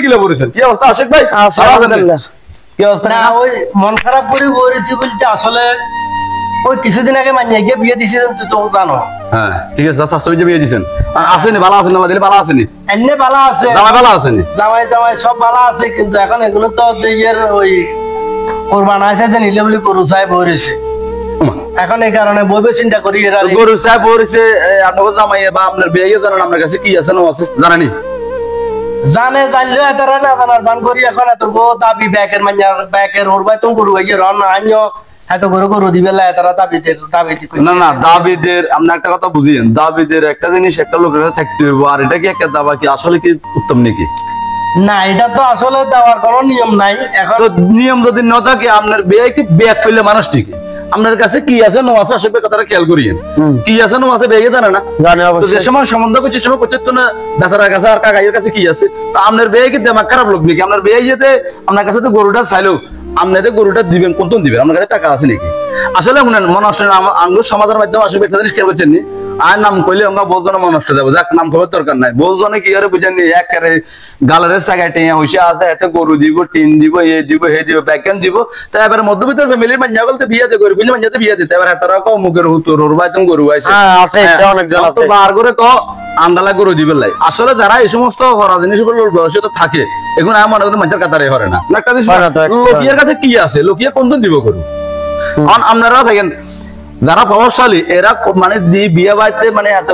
গিলে পড়েছেন কি অবস্থা আশিক ভাই আলহামদুলিল্লাহ কি অবস্থা না ওই মন খারাপ করে বলেছি বলতে আসলে ওই কিছুদিন আগে মানিয়ে গিয়ে বিয়ে দিছি তুই তো জানো হ্যাঁ ঠিক আছে স্বাস্থ্য বিয়ে দিয়েছেন আর আসেনি ভালো আছেন না দিলে ভালো আসেনি এমনি ভালো আছে জামাই ভালো আসেনি জামাই জামাই সব ভালো আছে কিন্তু এখন এগুলো তো ইয়ের ওই কোরবান আছে যে নিলে বলি গরু চাই বলেছে এখন এই কারণে বইবে চিন্তা করি এরা গরু সাহেব পড়েছে আপনার জামাই বা আপনার বিয়ে জানেন আপনার কাছে কি আছে না আছে জানানি জানে জানলেও এতারা না জানার বান করি এখন এত গো দাবি ব্যাকের মাইয়ার ব্যাকের ওর ভাই তুমি গরু গিয়ে রন আনিও এত গরু গরু দিবে না এতারা দাবিদের দাবি না না দাবিদের আপনি একটা কথা বুঝিয়েন দাবিদের একটা জিনিস একটা লোকের কাছে থাকতে হইব আর এটা কি একটা দাবা কি আসলে কি উত্তম নাকি না এটা তো আসলে দেওয়ার কোনো নিয়ম নাই এখন তো নিয়ম যদি না থাকে আপনার বিয়ে কি ব্যাগ করলে মানুষ ঠিকই আপনার কাছে কি আছে নো আছে আসবে কথাটা খেয়াল করিয়েন কি আছে নো আছে বেগে জানে না জানে তো অবশ্যই যে সময় সম্বন্ধ করছে সময় করছে তো না বেচারার কাছে আর কাকাইয়ের কাছে কি আছে তো আপনার বিয়ে কি দেমাগ খারাপ লোক নাকি আপনার বিয়ে যেতে আপনার কাছে তো গরুটা চাইলেও আপনাদের গরুটা দিবেন কোন দিবেন আপনার কাছে টাকা আছে নাকি আসলে শুনেন মানুষ আঙ্গুর সমাজের মাধ্যমে আসবে একটা জিনিস খেয়াল করছেন নি আর নাম কইলে আমরা বলজনে মানুষ যাবো যাক নাম খবর দরকার নাই বলজনে কি করে বুঝেননি একেবারে গালারের জায়গায় টেঁয়া হইসে আছে এত গরু দিব টিন দিব এ দিব হে দিব ব্যাকেন দিব তাই এবার মধ্যবিত্ত ফ্যামিলির মাঞ্জা গলতে বিয়ে দিয়ে গরু বুঝলি মাঞ্জাতে বিয়ে দিতে এবার এতরা কো মুখের হুতুর ওর ভাই তুমি গরু আইছে হ্যাঁ আছে অনেকজন আছে তো বার করে ক আন্দালা গরু দিবে লাই আসলে যারা এই সমস্ত হরা জিনিসগুলো বয়সে তো থাকে এখন আমার মনে হয় মানুষের কাতারে হরে না একটা জিনিস লোকিয়ার কাছে কি আছে লোকিয়া কোন দিব গরু আপনারা থাকেন যারা প্রভাবশালী এরা মানে বিয়ে বাড়িতে মানে এত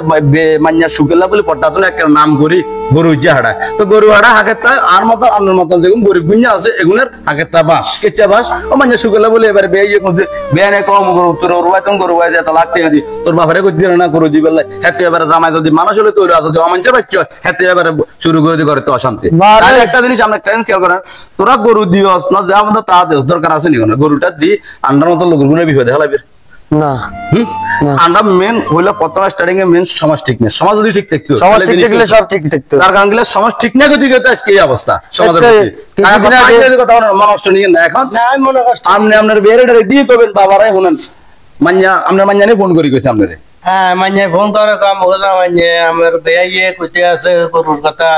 মান্যা শুকেলা বলে পড়তা তো একটা নাম করি গরু ইচ্ছা হাঁটা তো গরু হাঁটা হাঁকেরটা আর মতন আপনার মতন দেখুন গরিব গুঞ্জা আছে এগুলোর হাঁকেরটা বাস কেচা বাস ও মান্যা শুকেলা বলে এবার বিয়ে করতে বিয়ে নেই কম গরু তোর ওরবাই তুমি গরু বাই এত লাখ টাকা দি তোর বাপরে করতে না গরু দিবে হাতে এবার জামাই যদি মানুষ হলে তৈরি যদি অমাঞ্চের বাচ্চ হাতে এবার শুরু করে দিয়ে করে তো অশান্তি তাহলে একটা জিনিস আমরা একটা খেয়াল করেন তোরা গরু দিওস না যা আমাদের তা দেওস দরকার আছে নি গরুটা দি আন্ডার মতো লোকগুলো বিপদে হেলাবে না আমরা মেন হইলো প্রথম স্টার্টিং এ মেন সমাজ ঠিক নেই সমাজ যদি ঠিক থাকতো সমাজ ঠিক থাকলে সব ঠিক থাকতো তার কারণ গুলো সমাজ ঠিক না গতি গতি আজকে এই অবস্থা সমাজের প্রতি কথা মানুষ নিয়ে না এখন আমি মনে কষ্ট আপনি আপনার বেরেটা দিয়ে করবেন বাবারাই শুনেন মান্যা আপনার মান্যানে ফোন করি কইছে আপনারে হ্যাঁ মাইনে ফোন করে কাম হলো মাইনে আমার বেয়াইয়ে কইতে আছে গরুর কথা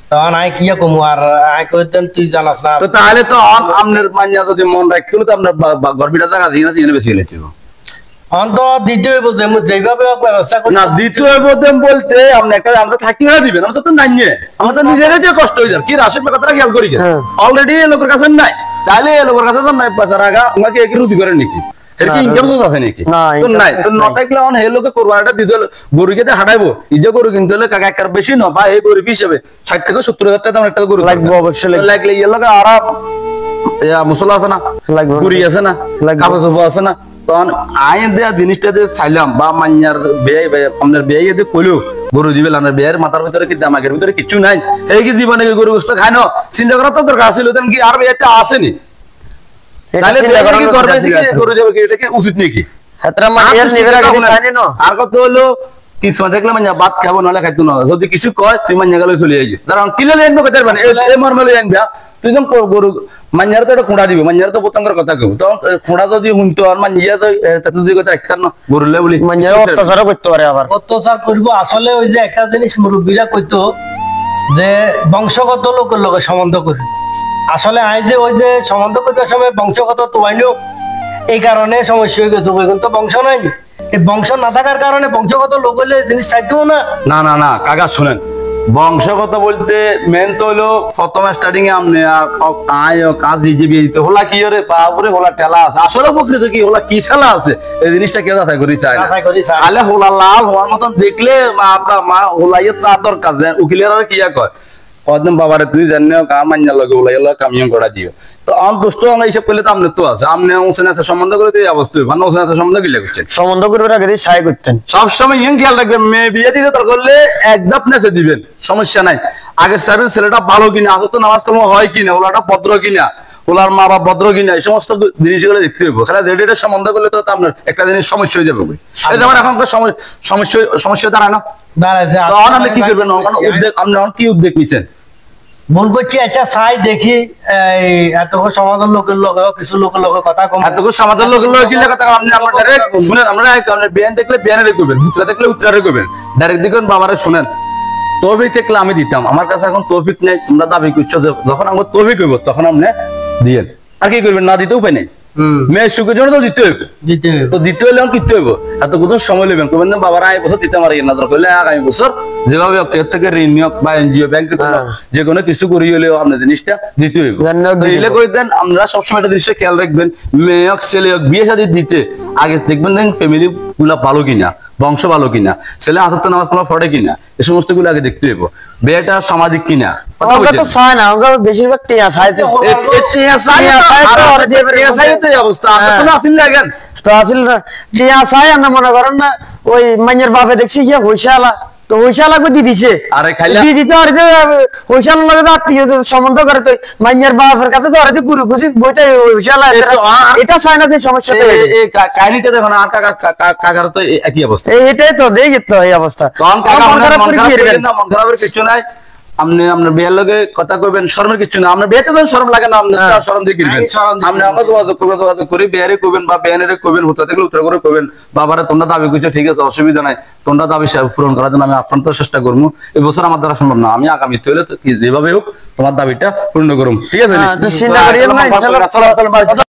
তখন আই কি কমু আর আই কইতেন তুই জানাস না তো তাহলে তো আপনার মান্যা যদি মন রাখতো তো আপনার গর্বিটা জায়গা দিয়ে না দিয়ে বেশি নিতে অন্ত দ্বিতীয় বলছে যেভাবে ব্যবস্থা করি না দ্বিতীয় বোধন বলতে আপনি একটা আমরা থাকি না দিবেন আমরা তো নাই নিয়ে আমরা তো নিজেরাই যে কষ্ট হয়ে যায় কি রাশির কথাটা খেয়াল করি অলরেডি এই লোকের কাছে নাই তাহলে এই লোকের কাছে তো নাই পয়সা রাখা আমাকে একই রুজি করে নাকি এর কি ইনকাম সোর্স আছে নাকি তো নাই তো নটাইলে অন হে লোকে কোরবানিটা দিতে গরুকে যে হাঁটাইবো ইজে গরু কিনতে হলে কাকা একবার বেশি ন বা এই গরিব হিসেবে 60 থেকে 70,000 টাকা দাম একটা গরু লাগবে অবশ্যই লাগলে এই লোকে আরাম মুসলা আছে না গুড়ি আছে না কাগজ আছে না তখন আইন দেয়া জিনিসটা দিয়ে চাইলাম বা মান্যার বিয়ে আপনার বিয়ে দিয়ে কইলো গরু দিবে আপনার বিয়ের মাথার ভিতরে কি দামাগের ভিতরে কিছু নাই এই কি জীবনে গরু গোস্ত খায় না চিন্তা করা তো দরকার ছিল কি আর বিয়েটা আসেনি তাহলে কি করবে গরু যাবে কি এটা কি উচিত নাকি আর কত হলো কিছু দেখলে মানে ভাত খাবো নাহলে খাইতো না যদি কিছু কয় তুই মান্যা গেলে চলে যাই কারণ কিলে আনবো কোথায় মানে এই মর্মলে আনবা তুই যখন গরু মান্যার তো একটা খুঁড়া দিবি মান্যার তো পতঙ্গের কথা কেউ তখন খুঁড়া যদি শুনতো আর মান্যা তো যদি কথা একটা না গরুলে বলি মান্যার অত্যাচারও করতে পারে আবার অত্যাচার করবো আসলে ওই যে একটা জিনিস মুরব্বীরা কইতো যে বংশগত লোকের লোকের সম্বন্ধ করি আসলে আই যে ওই যে সম্বন্ধ করবার সময় বংশগত তো আইলেও এই কারণে সমস্যা হয়ে গেছে কিন্তু বংশ নাই এই বংশ না থাকার কারণে বংশগত লোক হলে জিনিস চাইতেও না না না না কাকা শুনেন বংশগত বলতে মেন তো হলো প্রথম স্টার্টিং এ আমনে আয় কাজ দিয়ে বিয়ে দিতে হলা কি রে বাবরে হলা ঠেলা আছে আসলে বলতে কি হলা কি ঠেলা আছে এই জিনিসটা কেউ যাচাই করি চায় না তাহলে হলা লাল হওয়ার মতন দেখলে মা হলাইয়ে তার দরকার দেন উকিলের কি কয় কদিন বাবারে তুই জানিও কা মান্যা লগে হলাইলা কামিও করা দিও তো অন্তষ্ট এইসব করলে তো আমনে তো আছে আমনে ওসেনাতে সম্বন্ধ করে এই অবস্থা ভালো ওসেনাতে সম্বন্ধ কি লাগছে সম্বন্ধ করবে আগে সাহায্য করতেন সবসময় ইং খেয়াল রাখবেন মেয়ে বিয়ে দিতে তার করলে একদম নেচে দিবেন সমস্যা নাই আগে সাহেবের ছেলেটা ভালো কিনা আসলে তো নামাজ কালাম হয় কিনা ওলাটা ভদ্র কিনা ওলার মা বাবা ভদ্র কিনা এই সমস্ত জিনিসগুলো দেখতে হবে খেলা যেটা সম্বন্ধ করলে তো আপনার একটা জিনিস সমস্যা হয়ে যাবে এই যে আমার এখন সমস্যা দাঁড়ায় না তখন আপনি কি করবেন উদ্যোগ আপনি কি উদ্যোগ নিচ্ছেন মন করছি আচ্ছা চাই দেখি এত সমাধান লোকের লোক কিছু লোকের লোকের কথা কম এত সমাধান লোকের লোক কিলে কথা আপনি আমার ডাইরেক্ট শুনেন আমরা বিয়ান দেখলে বিয়ানে করবেন উত্তরা দেখলে উত্তরে করবেন ডাইরেক্ট দেখুন বাবারে শুনেন তৌফিক থাকলে আমি দিতাম, আমার কাছে এখন তৌফিক নেই, তোমরা দাবি করছো, যখন আমার তৌফিক হইব তখন আপনি দিয়েন। আর কি করবেন, না দিতে উপায় নেই, মেয়ের সুখের জন্য তো দিতে হইব, তো দিতে হইলে এখন কিনতে হইব, এত কত সময় নেবেন, করবেন না বাবারা এই বছর দিতে পারি না, দরকার হলে আগামী বছর যেভাবে এর থেকে ঋণ নিয়োগ বা এনজিও ব্যাংকে যে কোনো কিছু করি হলেও আপনার জিনিসটা দিতে হইব। দিলে করে দেন, আমরা সবসময় একটা জিনিসটা খেয়াল রাখবেন, মেয়ে হোক ছেলে হোক বিয়ে শাদী দিতে আগে দেখবেন ফ্যামিলি গুলা ভালো কিনা, বংশ ভালো কিনা, ছেলে হাতে নামাজ পড়া পড়ে কিনা, এই সমস্ত গুলো আগে দেখতে হইব, বিয়েটা সামাজিক কিনা। আমরা তো চাই না, আমরা বেশিরভাগ টিয়া চাই তো। তো আসলে না টিয়া চাই না, মনে করেন না ওই মাইয়ের বাপে দেখছি গিয়া হইসালা, তো হইসালা কো দি দিছে, আরে খাইলা দি দিতে আর যে হইসালা লাগে আত্মীয় সম্বন্ধ করে, তো মাইয়ের বাপের কাছে তো আর যে গুরু খুশি বইতে হইসালা, এটা চাই না যে সমস্যাটা এই কাহিনীটা দেখো না, আর কাকার তো একই অবস্থা, এটাই তো দেই তো এই অবস্থা। তখন কাকা মন খারাপের কিছু নাই, আপনি আপনার বিয়ের লগে কথা কইবেন, শরমের কিছু না, আপনার বিয়েতে তো শরম লাগে না, আপনি শরম দিয়ে কিনবেন, আপনি আমরা যোগাযোগ করি বিয়ারে কইবেন বা বিয়ানের কইবেন, হতে থাকলে উত্তর করে কইবেন, বাবারে তোমরা দাবি করছো ঠিক আছে, অসুবিধা নাই, তোমরা দাবি পূরণ করার জন্য আমি আপনার তো চেষ্টা করবো, এই বছর আমার দ্বারা সম্ভব না, আমি আগামীতে হলে যেভাবে হোক তোমার দাবিটা পূর্ণ করুম, ঠিক আছে।